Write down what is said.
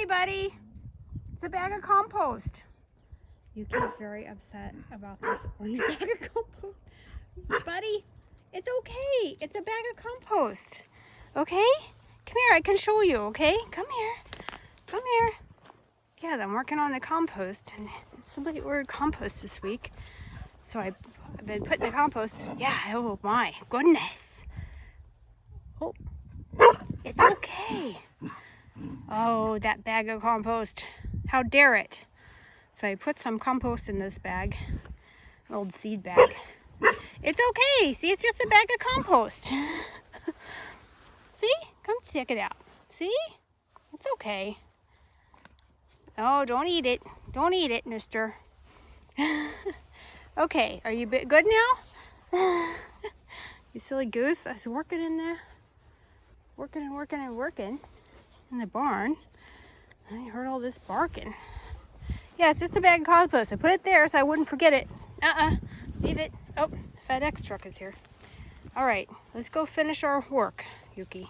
okay, buddy. It's a bag of compost. Yuki is very upset about this orange bag of compost. Buddy, it's okay. It's a bag of compost. Okay? Come here, I can show you, okay? Come here. Come here. Yeah, I'm working on the compost, and somebody ordered compost this week. So I've been putting the compost. Yeah, oh my goodness. Oh, it's okay. Oh, that bag of compost. How dare it? So I put some compost in this bag, an old seed bag. It's okay. See, it's just a bag of compost. See? Come check it out. See? It's okay. Oh, don't eat it. Don't eat it, mister. Okay, are you good now? You silly goose. I was working in there. Working in the barn. I heard all this barking. Yeah, it's just a bag of compost. I put it there so I wouldn't forget it. Leave it. Oh, FedEx truck is here. All right, let's go finish our work, Yuki.